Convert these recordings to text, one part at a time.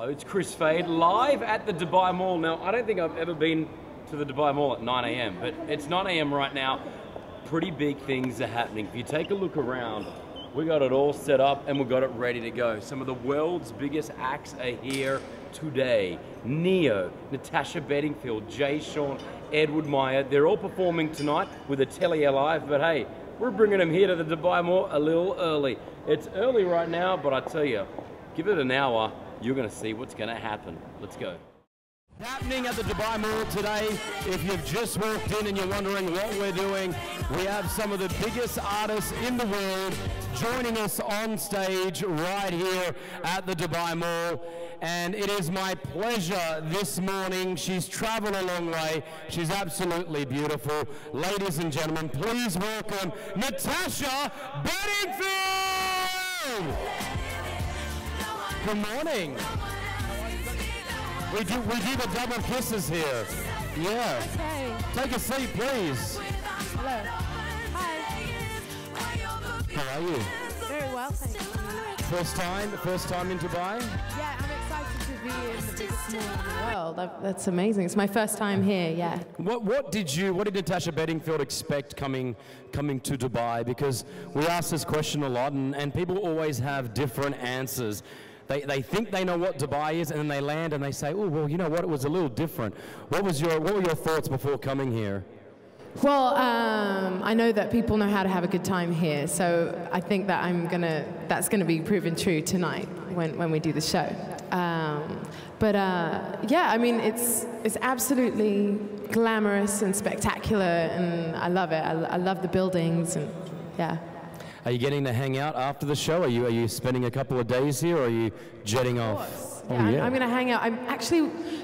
Hello, it's Chris Fade, live at the Dubai Mall. Now, I don't think I've ever been to the Dubai Mall at 9 a.m, but it's 9 a.m. right now. Pretty big things are happening. If you take a look around, we got it all set up and we got it ready to go. Some of the world's biggest acts are here today. Neo, Natasha Bedingfield, Jay Sean, Edward Meyer, they're all performing tonight with a Telly Live, but hey, we're bringing them here to the Dubai Mall a little early. It's early right now, but I tell you, give it an hour, you're gonna see what's gonna happen. Let's go. Happening at the Dubai Mall today, if you've just walked in and you're wondering what we're doing, we have some of the biggest artists in the world joining us on stage right here at the Dubai Mall. And it is my pleasure this morning. She's traveled a long way. She's absolutely beautiful. Ladies and gentlemen, please welcome Natasha Bedingfield! Good morning. We do the double kisses here. Yeah. Okay. Take a seat, please. Hello. Hi. How are you? Very well, thank you. First time in Dubai? Yeah, I'm excited to be in the biggest mall in the world. That's amazing. It's my first time here, yeah. What did Natasha Bedingfield expect coming to Dubai? Because we ask this question a lot and people always have different answers. They think they know what Dubai is, and then they land and they say, "Oh, well, you know what? It was a little different." What were your thoughts before coming here? Well, I know that people know how to have a good time here, so I think that that's gonna be proven true tonight when we do the show. Yeah, I mean, it's absolutely glamorous and spectacular, and I love it. I love the buildings, and yeah. Are you getting to hang out after the show? Are you spending a couple of days here, or are you jetting off? Yeah, I'm going to hang out.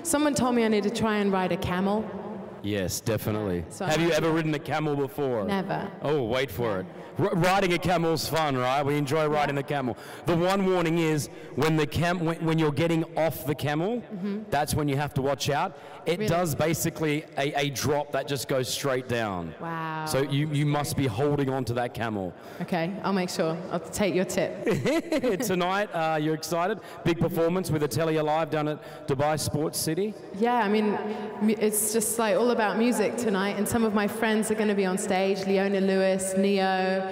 Someone told me I need to try and ride a camel. Yes, definitely. So have you ever ridden a camel before? Never. Oh, wait for it. Riding a camel's fun, right? We enjoy riding the camel. The one warning is when you're getting off the camel, that's when you have to watch out. It does basically a drop that just goes straight down. Wow. So you must be holding on to that camel. Okay, I'll make sure. I'll take your tip. Tonight, you're excited? Big performance with a Telly Live down at Dubai Sports City? Yeah, I mean, it's just like all about music tonight, and some of my friends are going to be on stage, Leona Lewis, Neo,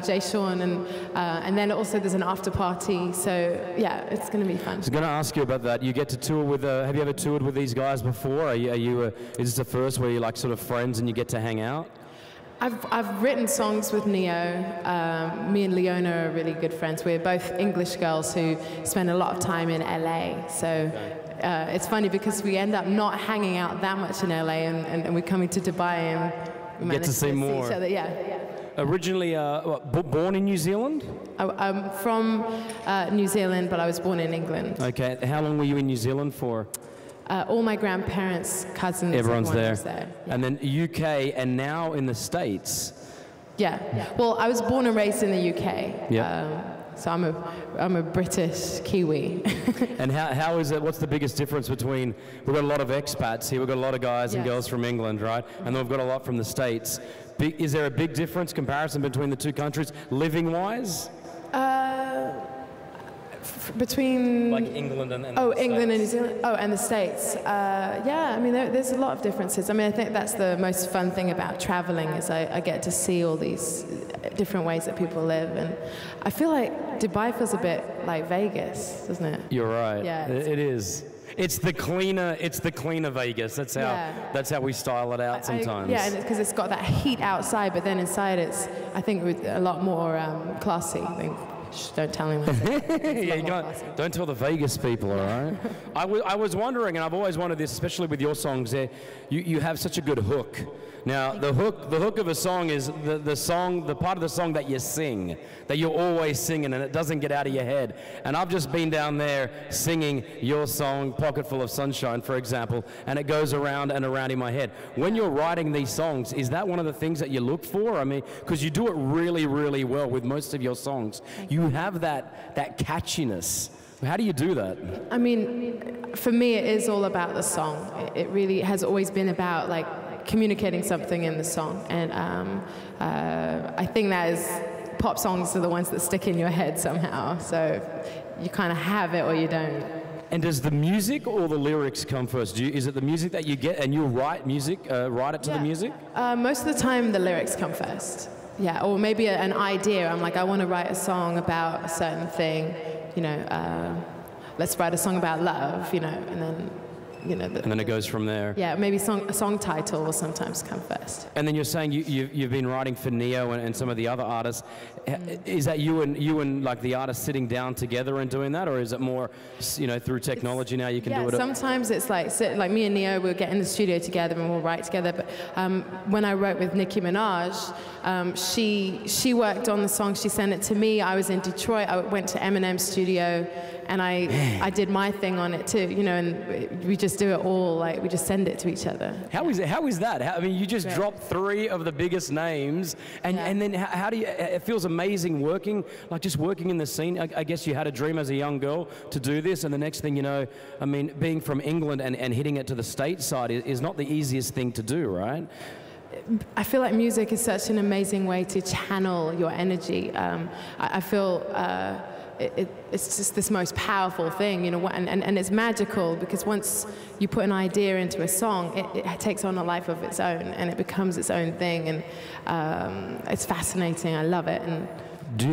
Jay Sean, and then also there's an after party, so yeah, it's going to be fun. I was going to ask you about that. You get to tour with, have you ever toured with these guys before? Is this the first where you're like sort of friends and you get to hang out? I've written songs with Neo. Me and Leona are really good friends. We're both English girls who spend a lot of time in LA, so it's funny because we end up not hanging out that much in LA, and we're coming to Dubai and we get to see more. Each other. Yeah. Originally born in New Zealand? I'm from New Zealand, but I was born in England. Okay, how long were you in New Zealand for? All my grandparents, cousins, everyone's there. Yeah. And then UK, and now in the States? Yeah. Well, I was born and raised in the UK. Yeah. So I'm a British Kiwi. And how is it? What's the biggest difference between? We've got a lot of expats here. We've got a lot of guys and girls from England, right? And then we've got a lot from the States. Is there a big difference, comparison between the two countries, living-wise? Between like England and England and New Zealand. Oh, and the States. Yeah, I mean, there's a lot of differences. I mean, I think that's the most fun thing about traveling is I get to see all these different ways that people live, and I feel like Dubai feels a bit like Vegas, doesn't it? You're right. Yeah, it is. It's the cleaner Vegas. That's how we style it out sometimes. Yeah, and because it's got that heat outside, but then inside it's, I think, a lot more classy. I think. Shh, don't tell anyone. Yeah, don't tell the Vegas people, all right? I was wondering, and I've always wondered this, especially with your songs there, you have such a good hook. Now, the hook of a song is the part of the song that you sing, that you're always singing, and it doesn't get out of your head. And I've just been down there singing your song, Pocket Full of Sunshine, for example, and it goes around and around in my head. When you're writing these songs, is that one of the things that you look for? I mean, because you do it really, really well with most of your songs. You have that catchiness. How do you do that? I mean, for me, it is all about the song. It really has always been about, like, communicating something in the song, and I think that is, pop songs are the ones that stick in your head somehow, so you kind of have it or you don't. And does the music or the lyrics come first? Is it the music that you get and you write music, write it to the music? Most of the time the lyrics come first. Yeah, or maybe an idea. I'm like, I want to write a song about a certain thing, you know, let's write a song about love, you know, and then, you know. And then it goes from there. Yeah, maybe a song title will sometimes come first. And then you're saying you've been writing for Neo and some of the other artists. Is that you and like the artists sitting down together and doing that, or is it more, you know, through technology now you can do it? Yeah, sometimes it's like me and Neo, we'll get in the studio together and we'll write together. But when I wrote with Nicki Minaj, she worked on the song. She sent it to me. I was in Detroit. I went to Eminem's studio, and I did my thing on it too, you know, and we just do it all, like we just send it to each other. How is that? I mean, you just dropped 3 of the biggest names, and then how do you, it feels amazing working, like just working in the scene. I guess you had a dream as a young girl to do this, and the next thing you know, I mean, being from England and hitting it to the stateside is not the easiest thing to do, right? I feel like music is such an amazing way to channel your energy. I feel it's just this most powerful thing, you know, and it's magical because once you put an idea into a song, it takes on a life of its own and it becomes its own thing, and it's fascinating. I love it. And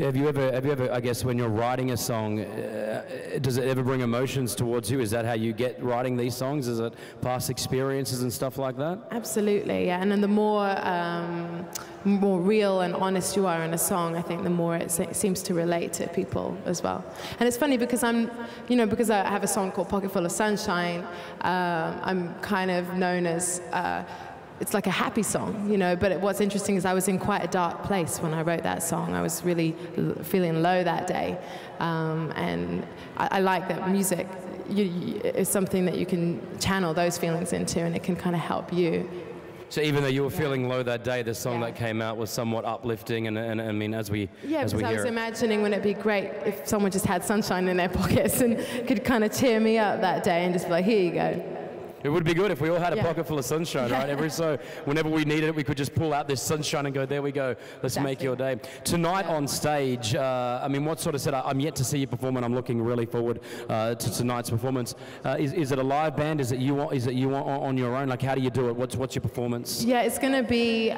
have you ever, I guess, when you're writing a song, does it ever bring emotions towards you? Is that how you get writing these songs? Is it past experiences and stuff like that? Absolutely, yeah. And then the more real and honest you are in a song, I think the more it seems to relate to people as well. And it's funny because because I have a song called Pocket Full of Sunshine, I'm kind of known as, it's like a happy song, you know, but what's interesting is I was in quite a dark place when I wrote that song. I was really feeling low that day, and I like that music is something that you can channel those feelings into, and it can kind of help you. So even though you were feeling low that day, the song that came out was somewhat uplifting, and I mean, as we hear I was imagining, wouldn't it be great if someone just had sunshine in their pockets and could kind of cheer me up that day and just be like, here you go. It would be good if we all had a pocket full of sunshine, right? So whenever we needed it, we could just pull out this sunshine and go, there we go, let's make your day. Tonight on stage, I mean, what sort of set? I'm yet to see you perform, and I'm looking really forward to tonight's performance. Is it a live band? Is it you on your own? Like, how do you do it? What's your performance? Yeah, it's going to be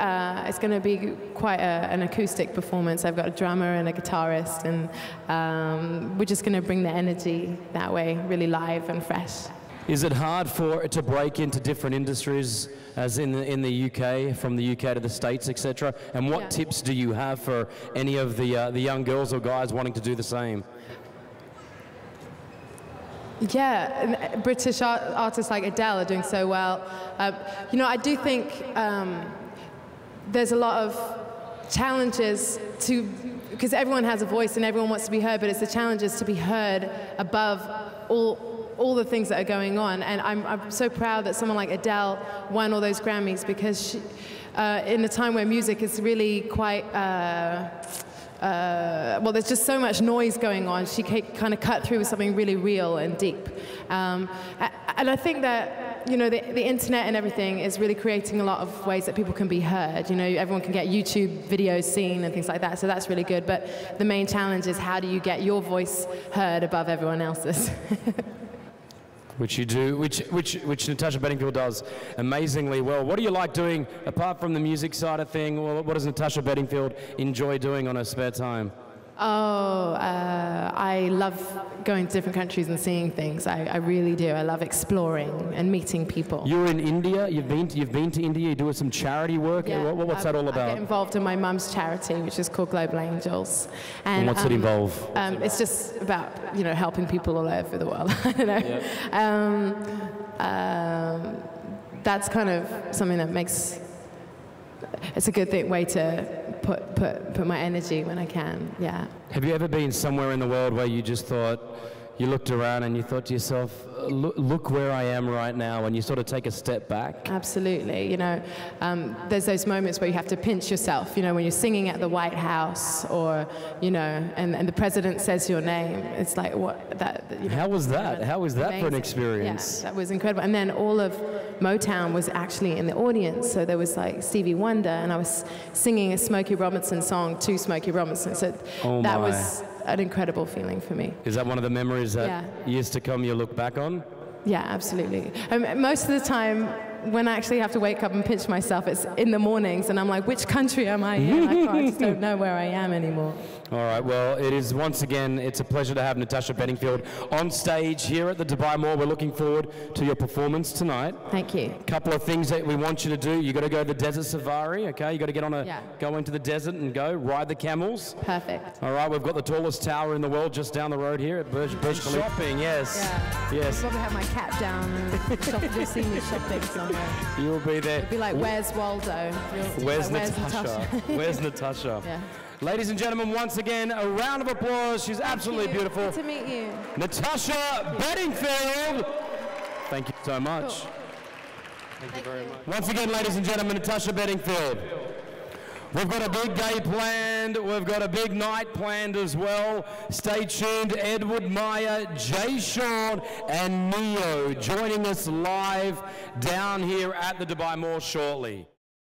quite an acoustic performance. I've got a drummer and a guitarist, and we're just going to bring the energy that way, really live and fresh. Is it hard to break into different industries, as in the UK, from the UK to the States, etc.? And what tips do you have for any of the young girls or guys wanting to do the same? Yeah, British artists like Adele are doing so well. You know, I do think there's a lot of challenges because everyone has a voice and everyone wants to be heard, but it's the challenges to be heard above all the things that are going on. And I'm so proud that someone like Adele won all those Grammys, because she, in a time where music is really quite, well, there's just so much noise going on, she kind of cut through with something really real and deep. And I think that, you know, the internet and everything is really creating a lot of ways that people can be heard. You know, everyone can get YouTube videos seen and things like that, so that's really good. But the main challenge is, how do you get your voice heard above everyone else's? Which you do, which Natasha Bedingfield does amazingly well. What do you like doing, apart from the music side of thing? What does Natasha Bedingfield enjoy doing on her spare time? Oh, I love going to different countries and seeing things. I really do. I love exploring and meeting people. You're in India. You've been to India. You're doing some charity work. Yeah, what's that all about? I get involved in my mum's charity, which is called Global Angels. And what's it involve? It's just about, you know, helping people all over the world. I don't know. Yeah. That's kind of something that makes. It's a good way to put my energy when I can, yeah. Have you ever been somewhere in the world where you just thought, you looked around and you thought to yourself, look where I am right now, and you sort of take a step back? Absolutely. You know, there's those moments where you have to pinch yourself, you know, when you're singing at the White House, or, you know, and the president says your name. It's like, what, that, you know. How was that? How was that for an Amazing. experience? Yeah, that was incredible. And then all of Motown was actually in the audience. So there was like Stevie Wonder, and I was singing a Smokey Robinson song to Smokey Robinson. So that was an incredible feeling for me. Is that one of the memories that years to come you look back on? Yeah, absolutely. Most of the time, when I actually have to wake up and pinch myself, it's in the mornings, and I'm like, which country am I in? I just don't know where I am anymore. All right, well, it is once again, it's a pleasure to have Natasha Bedingfield on stage here at the Dubai Mall. We're looking forward to your performance tonight. Thank you. A couple of things that we want you to do. You got to go to the desert safari, okay? You got to get on go into the desert and ride the camels. Perfect. All right, we've got the tallest tower in the world just down the road here at Burj Khalifa. Shopping, yes. Yeah. Yes. I'll probably have my cap down and you'll see me shopping somewhere. You'll be there. It'll be like, where's Waldo? Where's Natasha? Where's Natasha? Yeah. Ladies and gentlemen, once again, a round of applause. She's absolutely beautiful. Good to meet you. Natasha Bedingfield. Thank you so much. Cool. Thank you very much. Once again, ladies and gentlemen, Natasha Bedingfield. We've got a big day planned. We've got a big night planned as well. Stay tuned. Edward Meyer, Jay Sean, and Neo joining us live down here at the Dubai Mall shortly.